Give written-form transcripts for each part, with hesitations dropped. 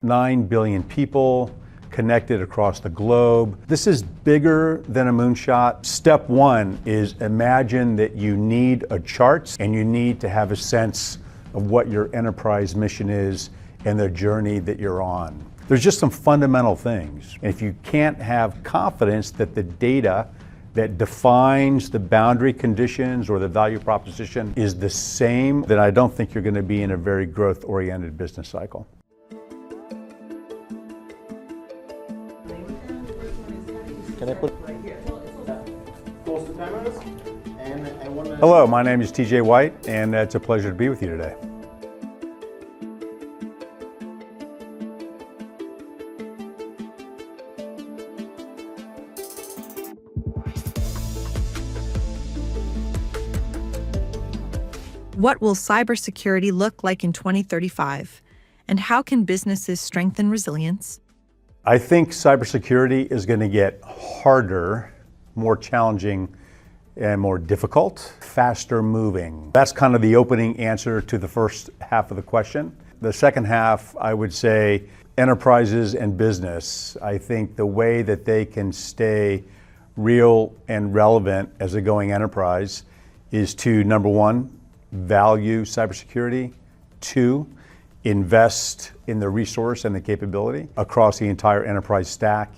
9 billion people connected across the globe. This is bigger than a moonshot. Step one is imagine that you need a chart and you need to have a sense of what your enterprise mission is and the journey that you're on. There's just some fundamental things. And if you can't have confidence that the data that defines the boundary conditions or the value proposition is the same, then I don't think you're going to be in a very growth-oriented business cycle. Can I put close the cameras? And I want to... Hello, my name is TJ White, and it's a pleasure to be with you today. What will cybersecurity look like in 2035? And how can businesses strengthen resilience? I think cybersecurity is going to get harder, more challenging, and more difficult, faster moving. That's kind of the opening answer to the first half of the question. The second half, I would say enterprises and business. I think the way that they can stay real and relevant as a going enterprise is to, number one, value cybersecurity. Two, invest in the resource and the capability across the entire enterprise stack.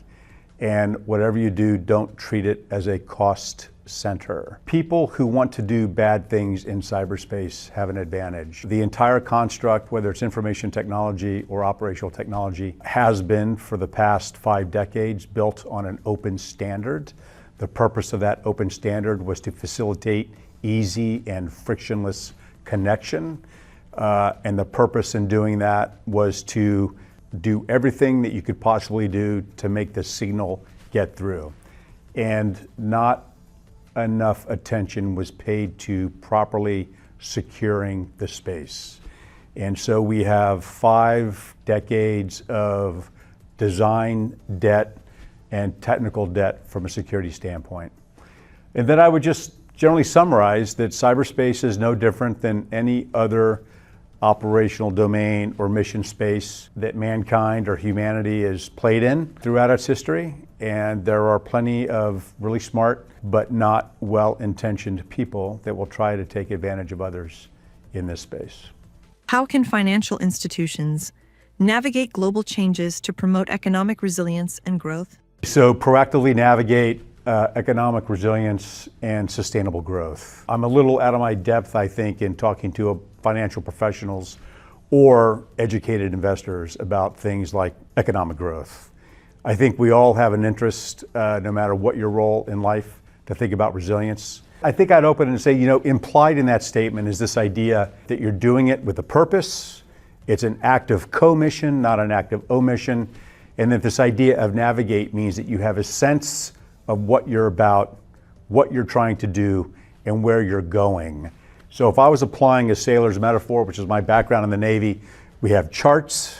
And whatever you do, don't treat it as a cost center. People who want to do bad things in cyberspace have an advantage. The entire construct, whether it's information technology or operational technology, has been for the past 5 decades built on an open standard. The purpose of that open standard was to facilitate easy and frictionless connection. And the purpose in doing that was to do everything that you could possibly do to make the signal get through. And not enough attention was paid to properly securing the space. And so we have 5 decades of design debt and technical debt from a security standpoint. And then I would just generally summarize that cyberspace is no different than any other operational domain or mission space that mankind or humanity has played in throughout its history. And there are plenty of really smart but not well-intentioned people that will try to take advantage of others in this space. How can financial institutions navigate global changes to promote economic resilience and growth? So proactively navigate economic resilience and sustainable growth. I'm a little out of my depth, I think, in talking to financial professionals or educated investors about things like economic growth. I think we all have an interest, no matter what your role in life, to think about resilience. I think I'd open and say, implied in that statement is this idea that you're doing it with a purpose. It's an act of commission, not an act of omission. And that this idea of navigate means that you have a sense of what you're about, what you're trying to do, and where you're going. So if I was applying a sailor's metaphor, which is my background in the Navy, we have charts.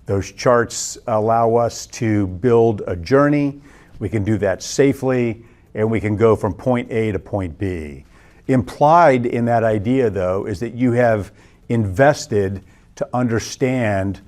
Those charts allow us to build a journey. We can do that safely, and we can go from point A to point B. Implied in that idea, though, is that you have invested to understand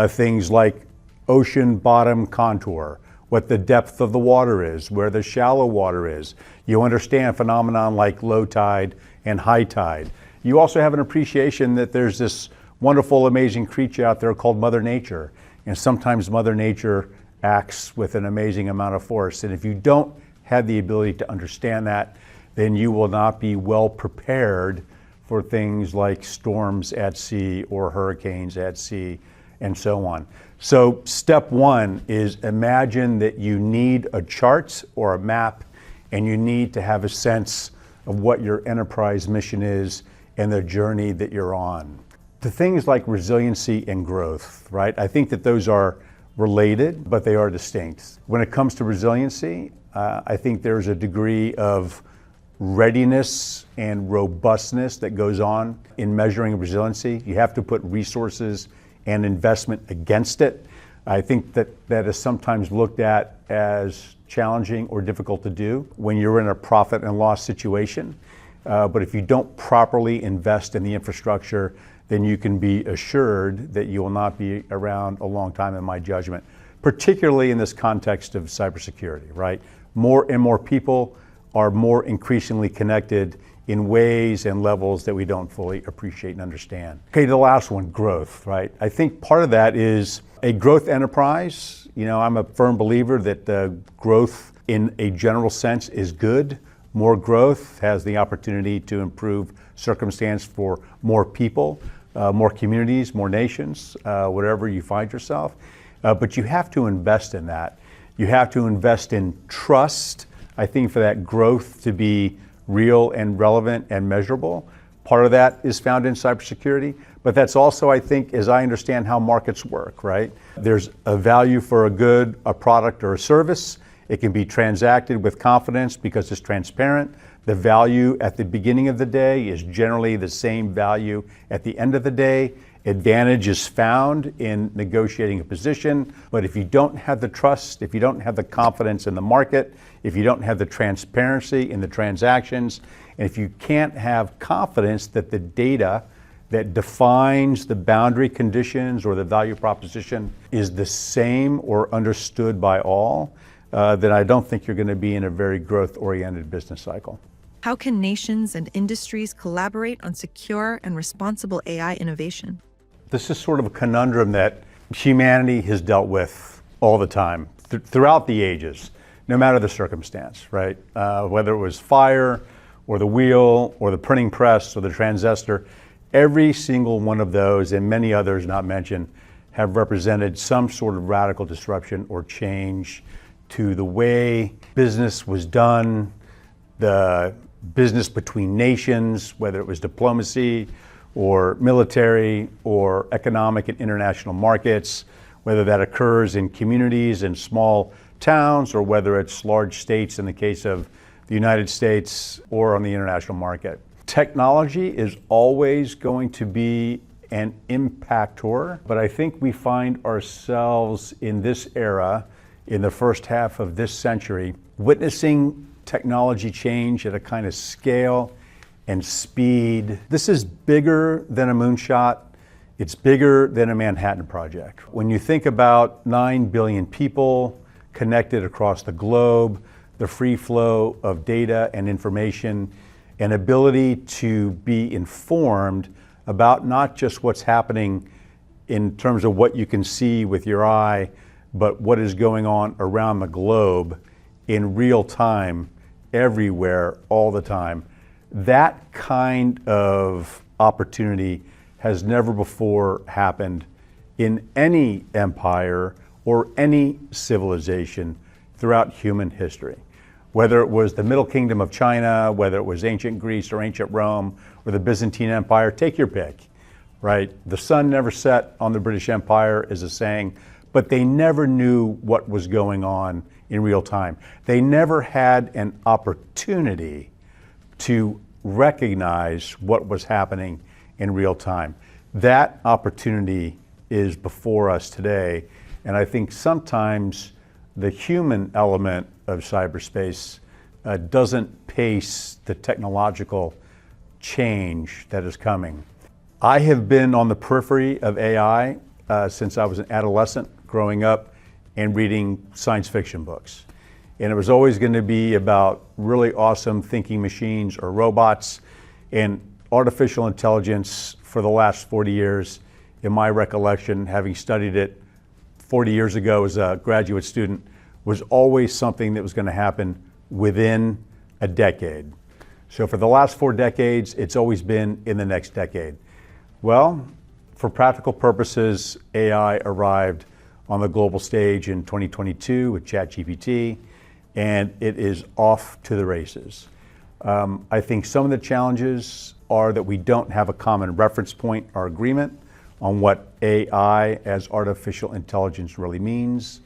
things like ocean bottom contour, what the depth of the water is, where the shallow water is. You understand phenomenon like low tide and high tide. You also have an appreciation that there's this wonderful, amazing creature out there called Mother Nature. And sometimes Mother Nature acts with an amazing amount of force. And if you don't have the ability to understand that, then you will not be well prepared for things like storms at sea or hurricanes at sea and so on. So step one is imagine that you need a chart or a map, and you need to have a sense of what your enterprise mission is and the journey that you're on. The things like resiliency and growth, right? I think that those are related, but they are distinct. When it comes to resiliency, I think there's a degree of readiness and robustness that goes on in measuring resiliency. You have to put resources and investment against it. I think that is sometimes looked at as challenging or difficult to do when you're in a profit and loss situation. But if you don't properly invest in the infrastructure then you can be assured that you will not be around a long time, in my judgment, particularly in this context of cybersecurity, right? More and more people are more increasingly connected in ways and levels that we don't fully appreciate and understand. Okay, the last one, growth, right? I think part of that is a growth enterprise. You know, I'm a firm believer that growth in a general sense is good. More growth has the opportunity to improve circumstance for more people, more communities, more nations, wherever you find yourself. But you have to invest in that. You have to invest in trust, I think, for that growth to be real and relevant and measurable. Part of that is found in cybersecurity, but that's also, I think, as I understand how markets work, right? There's a value for a good, a product, or a service. It can be transacted with confidence because it's transparent. The value at the beginning of the day is generally the same value at the end of the day. Advantage is found in negotiating a position, but if you don't have the trust, if you don't have the confidence in the market, if you don't have the transparency in the transactions, and if you can't have confidence that the data that defines the boundary conditions or the value proposition is the same or understood by all, then I don't think you're going to be in a very growth-oriented business cycle. How can nations and industries collaborate on secure and responsible AI innovation? This is sort of a conundrum that humanity has dealt with all the time, throughout the ages, no matter the circumstance, right? Whether it was fire, or the wheel, or the printing press, or the transistor, every single one of those, and many others not mentioned, have represented some sort of radical disruption or change to the way business was done, the business between nations, whether it was diplomacy or military or economic and international markets, whether that occurs in communities and small towns or whether it's large states in the case of the United States or on the international market. Technology is always going to be an impactor, but I think we find ourselves in this era, in the first half of this century, witnessing technology change at a kind of scale and speed. This is bigger than a moonshot. It's bigger than a Manhattan Project. When you think about 9 billion people connected across the globe, the free flow of data and information, an ability to be informed about not just what's happening in terms of what you can see with your eye, but what is going on around the globe in real time, everywhere, all the time. That kind of opportunity has never before happened in any empire or any civilization throughout human history. Whether it was the Middle Kingdom of China, whether it was ancient Greece or ancient Rome, or the Byzantine Empire, take your pick, right? The sun never set on the British Empire is a saying, but they never knew what was going on in real time. They never had an opportunity to recognize what was happening in real time. That opportunity is before us today, and I think sometimes the human element of cyberspace doesn't pace the technological change that is coming. I have been on the periphery of AI since I was an adolescent, growing up and reading science fiction books. And it was always going to be about really awesome thinking machines or robots, and artificial intelligence for the last 40 years, in my recollection, having studied it 40 years ago as a graduate student, was always something that was going to happen within a decade. So for the last 4 decades, it's always been in the next decade. Well, for practical purposes, AI arrived on the global stage in 2022 with ChatGPT, and it is off to the races. I think some of the challenges are that we don't have a common reference point or agreement on what AI as artificial intelligence really means.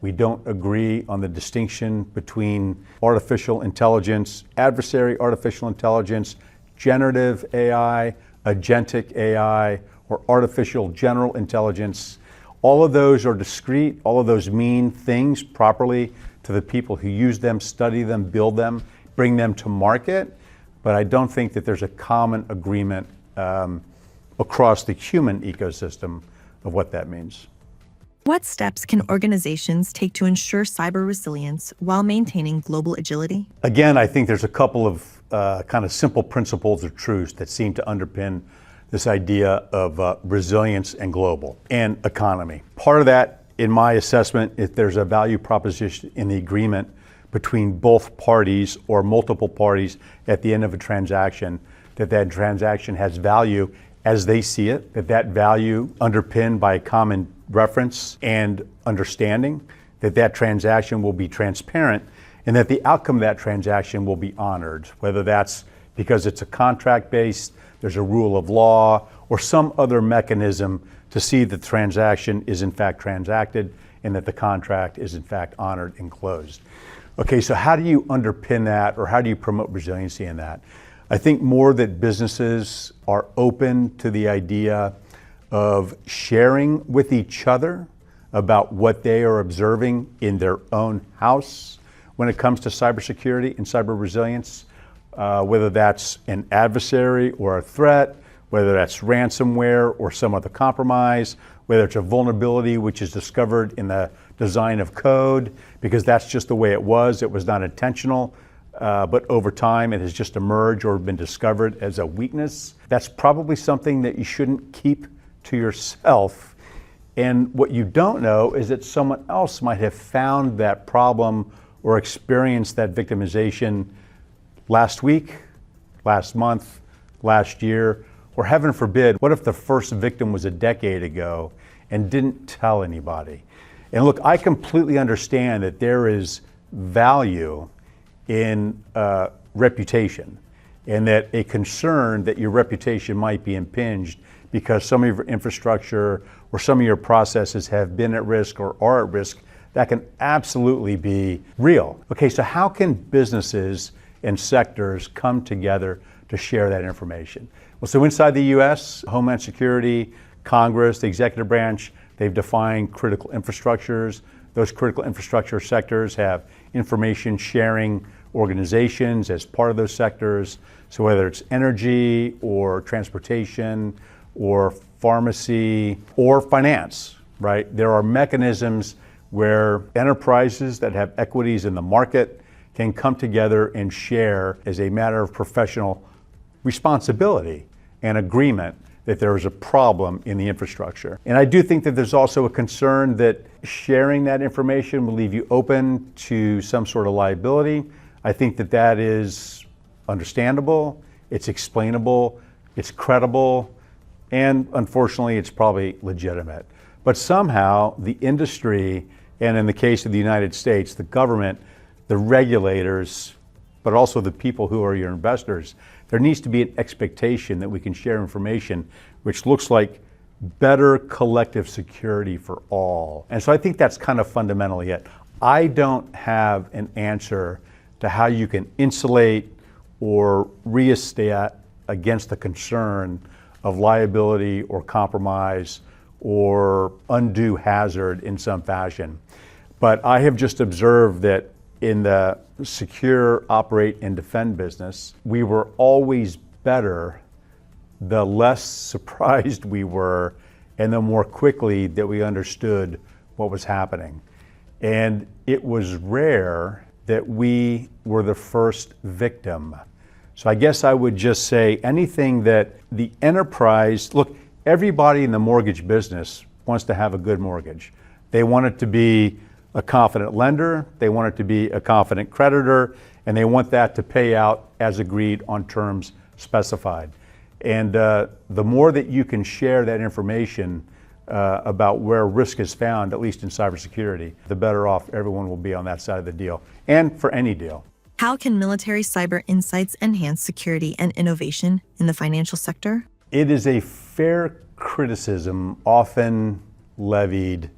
We don't agree on the distinction between artificial intelligence, adversary artificial intelligence, generative AI, agentic AI, or artificial general intelligence. All of those are discrete. All of those mean things properly to the people who use them, study them, build them, bring them to market. But I don't think that there's a common agreement across the human ecosystem of what that means. What steps can organizations take to ensure cyber resilience while maintaining global agility? Again, I think there's a couple of kind of simple principles or truths that seem to underpin this idea of resilience and global and economy. Part of that, in my assessment, if there's a value proposition in the agreement between both parties or multiple parties at the end of a transaction, that transaction has value as they see it, that value underpinned by a common reference and understanding, that transaction will be transparent, and that the outcome of that transaction will be honored, whether that's because it's a contract-based, there's a rule of law, or some other mechanism to see that the transaction is in fact transacted and that the contract is in fact honored and closed. Okay, so how do you underpin that, or how do you promote resiliency in that? I think more that businesses are open to the idea of sharing with each other about what they are observing in their own house when it comes to cybersecurity and cyber resilience, whether that's an adversary or a threat, whether that's ransomware or some other compromise, whether it's a vulnerability which is discovered in the design of code, because that's just the way it was not intentional, but over time it has just emerged or been discovered as a weakness. That's probably something that you shouldn't keep to yourself. And what you don't know is that someone else might have found that problem or experienced that victimization last week, last month, last year, or heaven forbid, what if the first victim was a decade ago and didn't tell anybody? And look, I completely understand that there is value in reputation, and that a concern that your reputation might be impinged because some of your infrastructure or some of your processes have been at risk or are at risk, that can absolutely be real. Okay, so how can businesses and sectors come together to share that information? Well, so inside the US, Homeland Security, Congress, the executive branch, they've defined critical infrastructures. Those critical infrastructure sectors have information sharing organizations as part of those sectors. So whether it's energy or transportation or pharmacy or finance, right? There are mechanisms where enterprises that have equities in the market can come together and share as a matter of professional responsibility and agreement that there is a problem in the infrastructure. And I do think that there's also a concern that sharing that information will leave you open to some sort of liability. I think that that is understandable, it's explainable, it's credible, and unfortunately it's probably legitimate. But somehow the industry, and in the case of the United States, the government, the regulators, but also the people who are your investors, there needs to be an expectation that we can share information which looks like better collective security for all. And so I think that's kind of fundamentally it. I don't have an answer to how you can insulate or reinstate against the concern of liability or compromise or undue hazard in some fashion. But I have just observed that in the secure, operate, and defend business, we were always better the less surprised we were and the more quickly that we understood what was happening. And it was rare that we were the first victim. So I guess I would just say anything that the enterprise, look, everybody in the mortgage business wants to have a good mortgage. They want it to be a confident lender, they want it to be a confident creditor, and they want that to pay out as agreed on terms specified. And the more that you can share that information about where risk is found, at least in cybersecurity, the better off everyone will be on that side of the deal, and for any deal. How can military cyber insights enhance security and innovation in the financial sector? It is a fair criticism often levied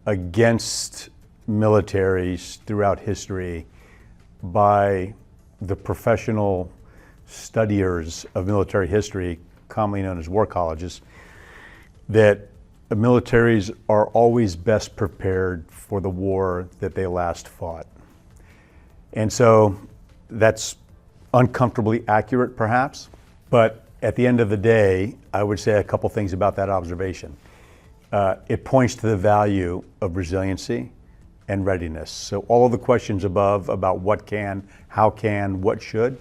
against militaries throughout history by the professional studiers of military history, commonly known as war colleges, that militaries are always best prepared for the war that they last fought. And so that's uncomfortably accurate, perhaps, but at the end of the day, I would say a couple things about that observation. It points to the value of resiliency and readiness. So all of the questions above about what can, how can, what should,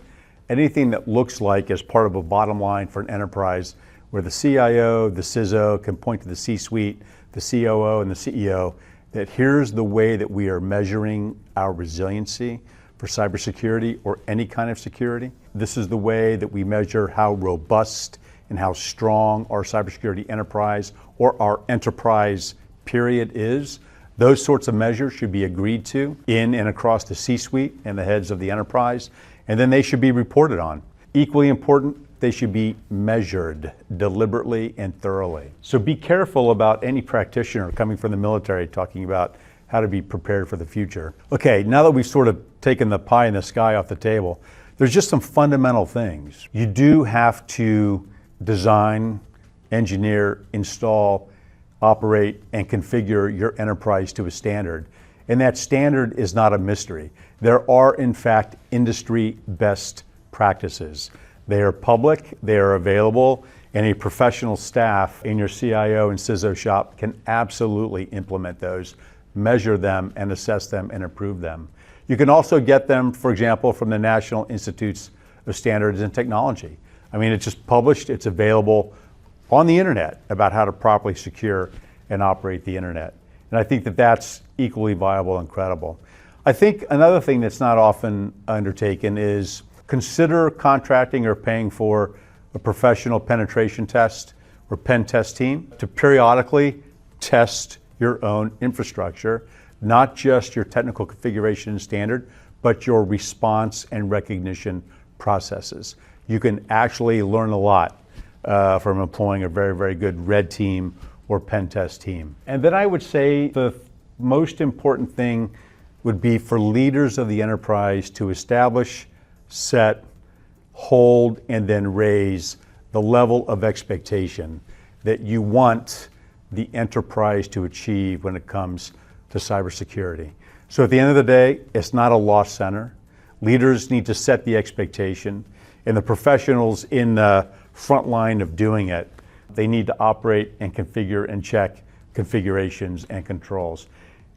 anything that looks like as part of a bottom line for an enterprise where the CIO, the CISO can point to the C-suite, the COO, and the CEO, that here's the way that we are measuring our resiliency for cybersecurity or any kind of security. This is the way that we measure how robust and how strong our cybersecurity enterprise or our enterprise period is. Those sorts of measures should be agreed to in and across the C-suite and the heads of the enterprise, and then they should be reported on. Equally important, they should be measured deliberately and thoroughly. So be careful about any practitioner coming from the military talking about how to be prepared for the future. Okay, now that we've sort of taken the pie in the sky off the table, there's just some fundamental things. You do have to design, engineer, install, operate, and configure your enterprise to a standard. And that standard is not a mystery. There are, in fact, industry best practices. They are public, they are available, and a professional staff in your CIO and CISO shop can absolutely implement those, measure them, and assess them and approve them. You can also get them, for example, from the National Institutes of Standards and Technology. I mean, it's just published, it's available on the internet about how to properly secure and operate the internet. And I think that that's equally viable and credible. I think another thing that's not often undertaken is consider contracting or paying for a professional penetration test or pen test team to periodically test your own infrastructure, not just your technical configuration and standard, but your response and recognition processes. You can actually learn a lot from employing a very, very good red team or pen test team. And then I would say the most important thing would be for leaders of the enterprise to establish, set, hold, and then raise the level of expectation that you want the enterprise to achieve when it comes to cybersecurity. So at the end of the day, it's not a loss center. Leaders need to set the expectation, and the professionals in the front line of doing it, they need to operate and configure and check configurations and controls.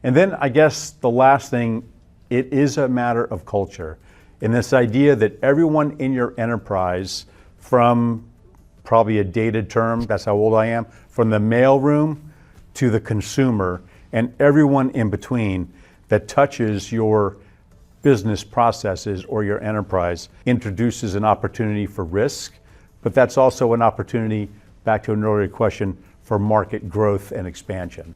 And then I guess the last thing, it is a matter of culture. And this idea that everyone in your enterprise, from probably a dated term, that's how old I am, from the mailroom to the consumer, and everyone in between that touches your business processes or your enterprise introduces an opportunity for risk, but that's also an opportunity, back to an earlier question, for market growth and expansion.